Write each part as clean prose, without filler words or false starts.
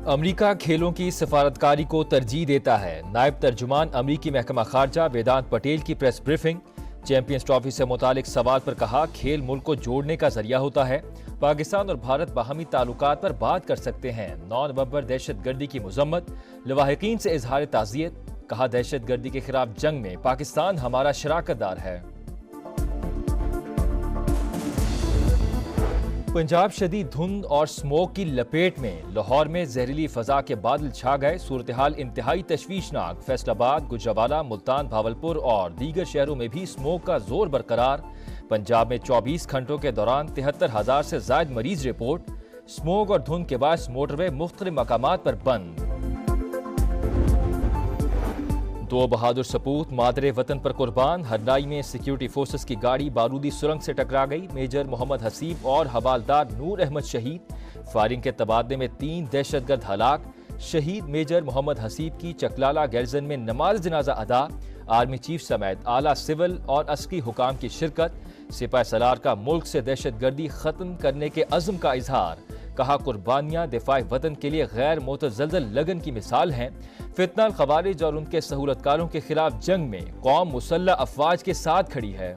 امریکہ کھیلوں کی سفارتکاری کو ترجیح دیتا ہے۔ نائب ترجمان امریکی محکمہ خارجہ ویدانت پٹیل کی پریس بریفنگ۔ چیمپئنز ٹرافی سے متعلق سوال پر کہا، کھیل ملک کو جوڑنے کا ذریعہ ہوتا ہے۔ پاکستان اور بھارت باہمی تعلقات پر بات کر سکتے ہیں۔ 9 نومبر دہشت گردی کی مذمت، لواحقین سے اظہار تعزیت۔ کہا، دہشت گردی کے خلاف جنگ میں پاکستان ہمارا شراکت دار ہے۔ پنجاب شدید دھند اور سموگ کی لپیٹ میں، لاہور میں زہریلی فضا کے بادل چھا گئے۔ صورتحال انتہائی تشویشناک۔ فیصل آباد، گوجرانوالہ، ملتان، بھاولپور اور دیگر شہروں میں بھی سموگ کا زور برقرار۔ پنجاب میں 24 گھنٹوں کے دوران 73,000 سے زائد مریض رپورٹ۔ سموگ اور دھند کے باعث موٹر وے مختلف مقامات پر بند۔ 2 بہادر سپوت مادر وطن پر قربان۔ ہرنائی میں سیکیورٹی فورسز کی گاڑی بارودی سرنگ سے ٹکرا گئی۔ میجر محمد حسیب اور حوالدار نور احمد شہید۔ فائرنگ کے تبادلے میں 3 دہشت گرد ہلاک۔ شہید میجر محمد حسیب کی چکلالہ گیرزن میں نماز جنازہ ادا۔ آرمی چیف سمیت اعلیٰ سول اور عسکری حکام کی شرکت۔ سپاہ سالار کا ملک سے دہشت گردی ختم کرنے کے عزم کا اظہار۔ کہا، قربانیاں دفاع وطن کے لیے غیر متزلزل لگن کی مثال ہیں۔ فتنہ الخوارج اور ان کے سہولت کاروں کے خلاف جنگ میں قوم مسلح افواج کے ساتھ کھڑی ہے۔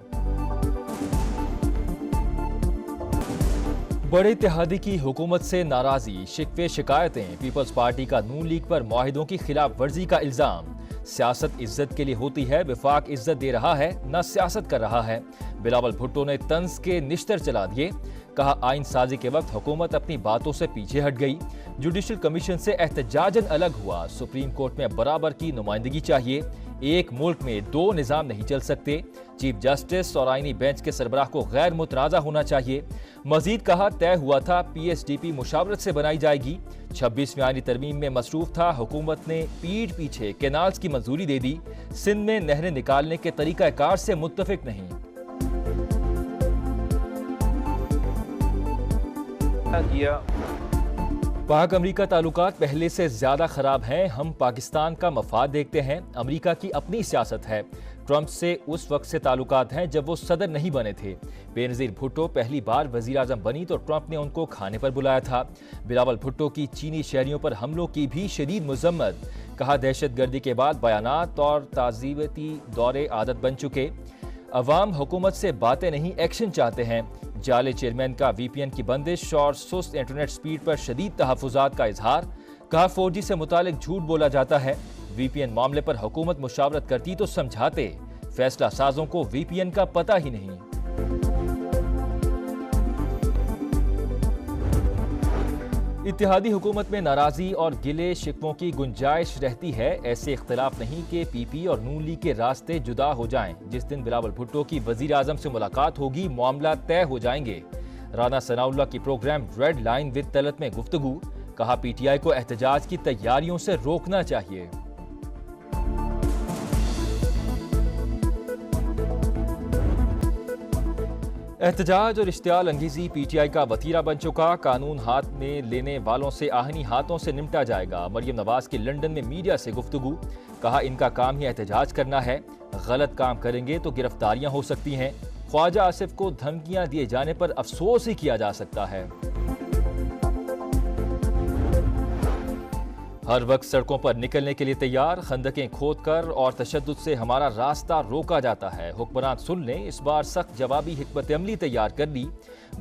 بڑے اتحادی کی حکومت سے ناراضی، شکوے شکایتیں۔ پیپلز پارٹی کا نون لیگ پر معاہدوں کی خلاف ورزی کا الزام۔ سیاست عزت کے لیے ہوتی ہے، وفاق عزت دے رہا ہے نہ سیاست کر رہا ہے۔ بلاول بھٹو نے طنز کے نشتر چلا دیے۔ کہا، آئین سازی کے وقت حکومت اپنی باتوں سے پیچھے ہٹ گئی۔ جوڈیشل کمیشن سے احتجاجاً الگ ہوا۔ سپریم کورٹ میں برابر کی نمائندگی چاہیے۔ ایک ملک میں 2 نظام نہیں چل سکتے۔ چیف جسٹس اور آئینی بینچ کے سربراہ کو غیر متنازع ہونا چاہیے۔ مزید کہا، طے ہوا تھا پی ایس ڈی پی مشاورت سے بنائی جائے گی۔ 26ویں آئینی ترمیم میں مصروف تھا، حکومت نے پیٹھ پیچھے کینالز کی منظوری دے دی۔ سندھ میں نہریں نکالنے کے طریقہ کار سے متفق نہیں۔ پاک امریکہ تعلقات پہلے سے زیادہ خراب ہیں۔ ہم پاکستان کا مفاد دیکھتے ہیں۔ امریکہ کی اپنی سیاست ہے۔ ٹرمپ سے اس وقت سے تعلقات ہیں جب وہ صدر نہیں بنے تھے۔ بے نظیر بھٹو پہلی بار وزیر اعظم بنی تو ٹرمپ نے ان کو کھانے پر بلایا تھا۔ بلاول بھٹو کی چینی شہریوں پر حملوں کی بھی شدید مذمت۔ کہا، دہشت گردی کے بعد بیانات اور تعزیتی دورے عادت بن چکے۔ عوام حکومت سے باتیں نہیں، ایکشن چاہتے ہیں۔ جعلی چیئرمین کا وی پی این کی بندش اور سست انٹرنیٹ سپیڈ پر شدید تحفظات کا اظہار۔ کہا، 4G سے متعلق جھوٹ بولا جاتا ہے۔ وی پی این معاملے پر حکومت مشاورت کرتی تو سمجھاتے، فیصلہ سازوں کو وی پی این کا پتہ ہی نہیں۔ اتحادی حکومت میں ناراضی اور گلے شکووں کی گنجائش رہتی ہے۔ ایسے اختلاف نہیں کہ پی پی اور نون لیگ کے راستے جدا ہو جائیں۔ جس دن بلاول بھٹو کی وزیر اعظم سے ملاقات ہوگی، معاملات طے ہو جائیں گے۔ رانا ثناء اللہ کی programme red line with Talat میں گفتگو۔ کہا، پی ٹی آئی کو احتجاج کی تیاریوں سے روکنا چاہیے۔ احتجاج اور اشتعال انگیزی پی ٹی آئی کا وتیرہ بن چکا۔ قانون ہاتھ میں لینے والوں سے آہنی ہاتھوں سے نمٹا جائے گا۔ مریم نواز کی لندن میں میڈیا سے گفتگو۔ کہا، ان کا کام ہی احتجاج کرنا ہے، غلط کام کریں گے تو گرفتاریاں ہو سکتی ہیں۔ خواجہ آصف کو دھمکیاں دیے جانے پر افسوس ہی کیا جا سکتا ہے۔ ہر وقت سڑکوں پر نکلنے کے لیے تیار، خندقیں کھود کر اور تشدد سے ہمارا راستہ روکا جاتا ہے۔ حکمران سن لیں، اس بار سخت جوابی حکمت عملی تیار کر لی۔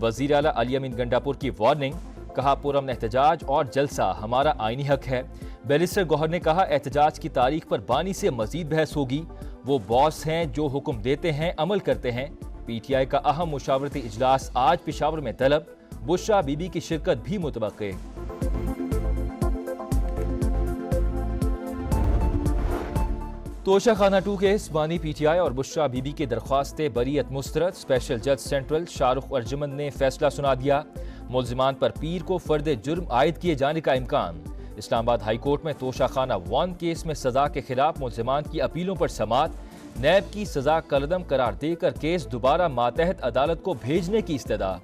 وزیر اعلیٰ علی امین گنڈاپور کی وارننگ۔ کہا، پرامن احتجاج اور جلسہ ہمارا آئینی حق ہے۔ بیرسٹر گوہر نے کہا، احتجاج کی تاریخ پر بانی سے مزید بحث ہوگی۔ وہ باس ہیں جو حکم دیتے ہیں، عمل کرتے ہیں۔ پی ٹی آئی کا اہم مشاورتی اجلاس آج پشاور میں طلب۔ بشرا بی بی کی شرکت بھی متوقع۔ توشہ خانہ 2 کیس، بانی پی ٹی آئی اور بشرا بی بی کی درخواست بریت مسترد۔ اسپیشل جج سینٹرل شاہ رخ ارجمند نے فیصلہ سنا دیا۔ ملزمان پر پیر کو فرد جرم عائد کیے جانے کا امکان۔ اسلام آباد ہائی کورٹ میں توشہ خانہ 1 کیس میں سزا کے خلاف ملزمان کی اپیلوں پر سماعت۔ نیب کی سزا کالعدم قرار دے کر کیس دوبارہ ماتحت عدالت کو بھیجنے کی استدعا۔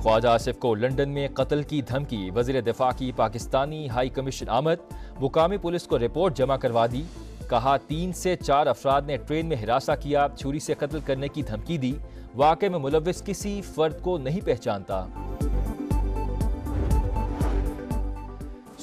خواجہ آصف کو لندن میں قتل کی دھمکی، وزیر دفاع کی پاکستانی ہائی کمیشن آمد۔ مقامی پولیس کو رپورٹ جمع کروا دی۔ کہا، 3 سے 4 افراد نے ٹرین میں ہراساں کیا، چھری سے قتل کرنے کی دھمکی دی۔ واقعے میں ملوث کسی فرد کو نہیں پہچانتا۔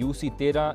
UC 13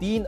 3